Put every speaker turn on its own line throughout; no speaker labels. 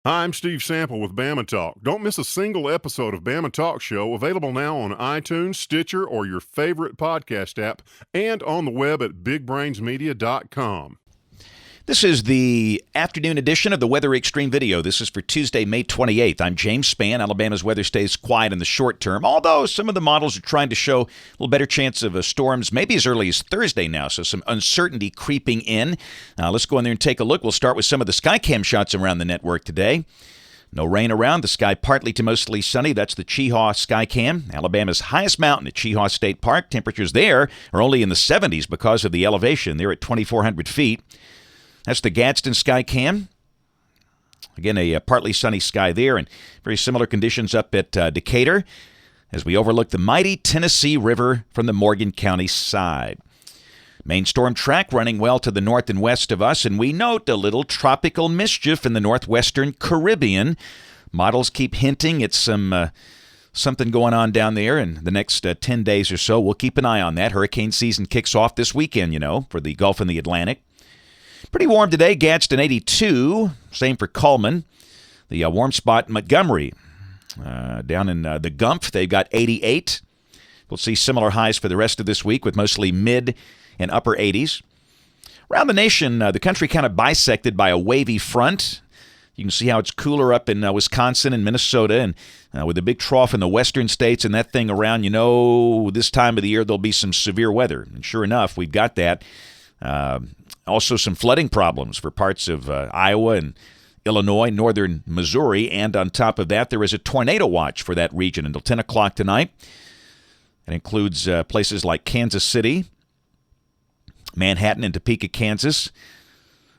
Hi, I'm Steve Sample with Bama Talk. Don't miss a single episode of Bama Talk Show, available now on iTunes, Stitcher, or your favorite podcast app, and on the web at bigbrainsmedia.com.
This is the afternoon edition of the Weather Xtreme video. This is for Tuesday, May 28th. I'm James Spann. Alabama's weather stays quiet in the short term, although some of the models are trying to show a little better chance of storms maybe as early as Thursday now, so some uncertainty creeping in. Let's go in there and take a look. We'll start with some of the Skycam shots around the network today. No rain around. The sky partly to mostly sunny. That's the Cheahaw Skycam, Alabama's highest mountain at Cheahaw State Park. Temperatures there are only in the 70s because of the elevation. They're at 2,400 feet. That's the Gadsden Skycam. Again, a partly sunny sky there, and very similar conditions up at Decatur as we overlook the mighty Tennessee River from the Morgan County side. Main storm track running well to the north and west of us, and we note a little tropical mischief in the northwestern Caribbean. Models keep hinting at something going on down there in the next 10 days or so. We'll keep an eye on that. Hurricane season kicks off this weekend, for the Gulf and the Atlantic. Pretty warm today, Gadsden 82. Same for Cullman. The warm spot in Montgomery. Down in the Gumph, they've got 88. We'll see similar highs for the rest of this week with mostly mid and upper 80s. Around the nation, the country kind of bisected by a wavy front. You can see how it's cooler up in Wisconsin and Minnesota, and with a big trough in the western states and that thing around, this time of the year there'll be some severe weather. And sure enough, we've got that. Also some flooding problems for parts of Iowa and Illinois, northern Missouri, and on top of that, there is a tornado watch for that region until 10 o'clock tonight. It includes places like Kansas City, Manhattan and Topeka, Kansas,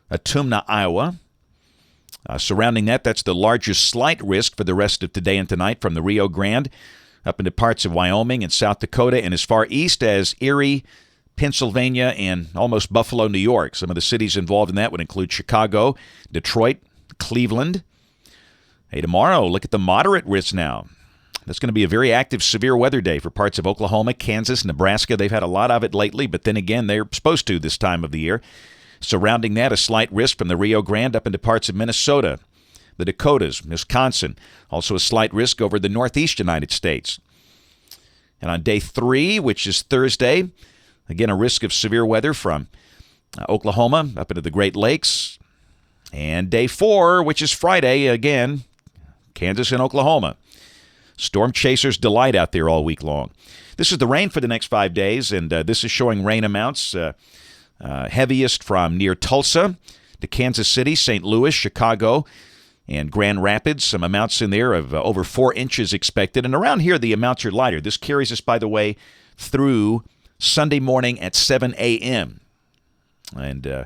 Atumna, Iowa. Surrounding that, that's the largest slight risk for the rest of today and tonight from the Rio Grande up into parts of Wyoming and South Dakota and as far east as Erie, Pennsylvania, and almost Buffalo, New York. Some of the cities involved in that would include Chicago, Detroit, Cleveland. Hey, tomorrow, look at the moderate risk now. That's going to be a very active severe weather day for parts of Oklahoma, Kansas, Nebraska. They've had a lot of it lately, but then again, they're supposed to this time of the year. Surrounding that, a slight risk from the Rio Grande up into parts of Minnesota, the Dakotas, Wisconsin. Also a slight risk over the northeast United States. And on day 3, which is Thursday, again, a risk of severe weather from Oklahoma up into the Great Lakes. And day 4, which is Friday, again, Kansas and Oklahoma. Storm chasers delight out there all week long. This is the rain for the next 5 days, and this is showing rain amounts heaviest from near Tulsa to Kansas City, St. Louis, Chicago, and Grand Rapids. Some amounts in there of over 4 inches expected. And around here, the amounts are lighter. This carries us, by the way, through Sunday morning at 7 a.m. And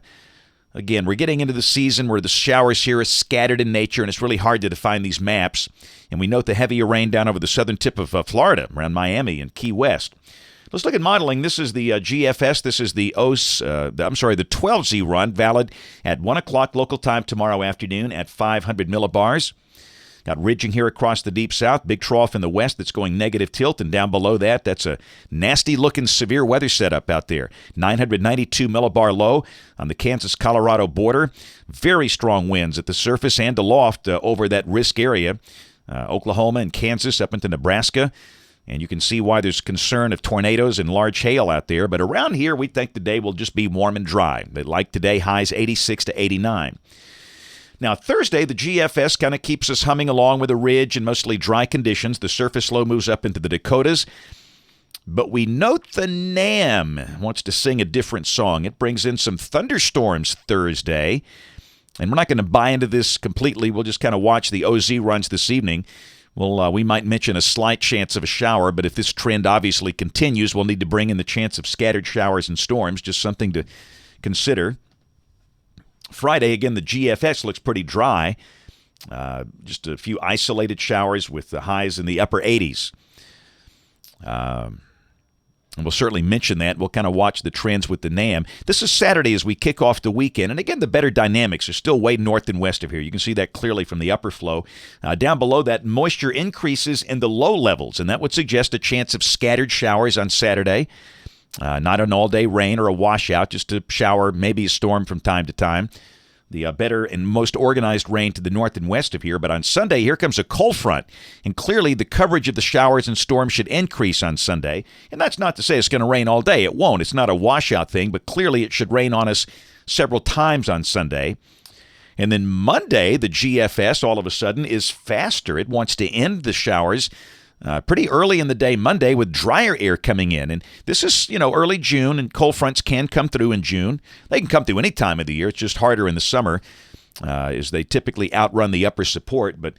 again, we're getting into the season where the showers here are scattered in nature, and it's really hard to define these maps. And we note the heavier rain down over the southern tip of Florida, around Miami and Key West. Let's look at modeling. This is the GFS. This is the 12Z run, valid at 1 o'clock local time tomorrow afternoon at 500 millibars. Got ridging here across the deep south, big trough in the west that's going negative tilt, and down below that, that's a nasty-looking severe weather setup out there. 992 millibar low on the Kansas-Colorado border. Very strong winds at the surface and aloft over that risk area. Oklahoma and Kansas up into Nebraska. And you can see why there's concern of tornadoes and large hail out there. But around here, we think the day will just be warm and dry. But like today, highs 86 to 89. Now, Thursday, the GFS kind of keeps us humming along with a ridge and mostly dry conditions. The surface low moves up into the Dakotas. But we note the NAM wants to sing a different song. It brings in some thunderstorms Thursday. And we're not going to buy into this completely. We'll just kind of watch the OZ runs this evening. We might mention a slight chance of a shower, but if this trend obviously continues, we'll need to bring in the chance of scattered showers and storms, just something to consider. Friday, again, the GFS looks pretty dry. Just a few isolated showers with the highs in the upper 80s. And we'll certainly mention that. We'll kind of watch the trends with the NAM. This is Saturday as we kick off the weekend. And again, the better dynamics are still way north and west of here. You can see that clearly from the upper flow. Down below that, moisture increases in the low levels, and that would suggest a chance of scattered showers on Saturday. Not an all-day rain or a washout, just a shower, maybe a storm from time to time. the better and most organized rain to the north and west of here. But on Sunday, here comes a cold front. And clearly, the coverage of the showers and storms should increase on Sunday. And that's not to say it's going to rain all day. It won't. It's not a washout thing. But clearly, it should rain on us several times on Sunday. And then Monday, the GFS all of a sudden is faster. It wants to end the showers pretty early in the day Monday with drier air coming in. And this is, early June, and cold fronts can come through in June. They can come through any time of the year. It's just harder in the summer as they typically outrun the upper support. But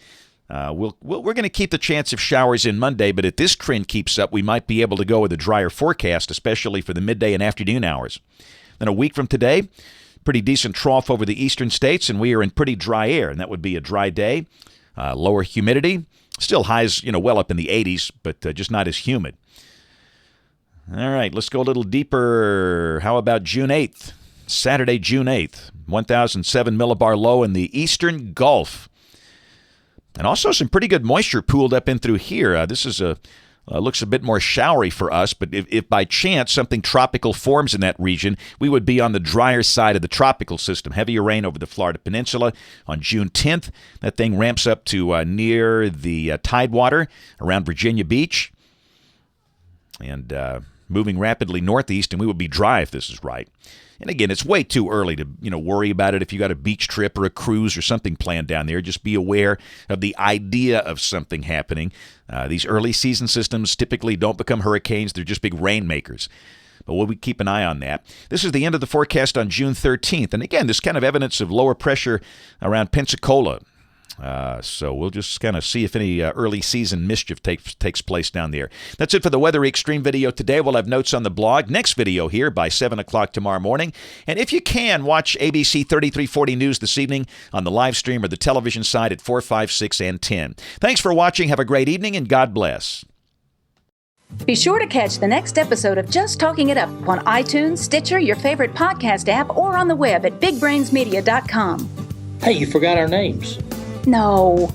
we're going to keep the chance of showers in Monday. But if this trend keeps up, we might be able to go with a drier forecast, especially for the midday and afternoon hours. Then a week from today, pretty decent trough over the eastern states, and we are in pretty dry air. And that would be a dry day, lower humidity. Still highs, well up in the 80s, but just not as humid. All right, let's go a little deeper. How about June 8th? Saturday, June 8th. 1,007 millibar low in the eastern Gulf. And also some pretty good moisture pooled up in through here. This is looks a bit more showery for us, but if by chance something tropical forms in that region, we would be on the drier side of the tropical system. Heavier rain over the Florida Peninsula on June 10th. That thing ramps up to near the Tidewater around Virginia Beach and moving rapidly northeast, and we would be dry if this is right. And again, it's way too early to worry about it if you got a beach trip or a cruise or something planned down there. Just be aware of the idea of something happening. These early season systems typically don't become hurricanes. They're just big rainmakers. But we'll keep an eye on that. This is the end of the forecast on June 13th. And again, there's kind of evidence of lower pressure around Pensacola. So we'll just kind of see if any early season mischief takes place down there. That's it for the Weather Xtreme video today. We'll have notes on the blog. Next video here by 7 o'clock tomorrow morning. And if you can, watch ABC 3340 News this evening on the live stream or the television side at 4, 5, 6, and 10. Thanks for watching. Have a great evening, and God bless.
Be sure to catch the next episode of Just Talking It Up on iTunes, Stitcher, your favorite podcast app, or on the web at bigbrainsmedia.com.
Hey, you forgot our names.
No.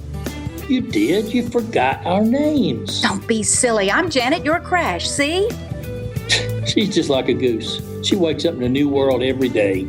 You did. You forgot our names.
Don't be silly. I'm Janet, your Crash, see?
She's just like a goose. She wakes up in a new world every day.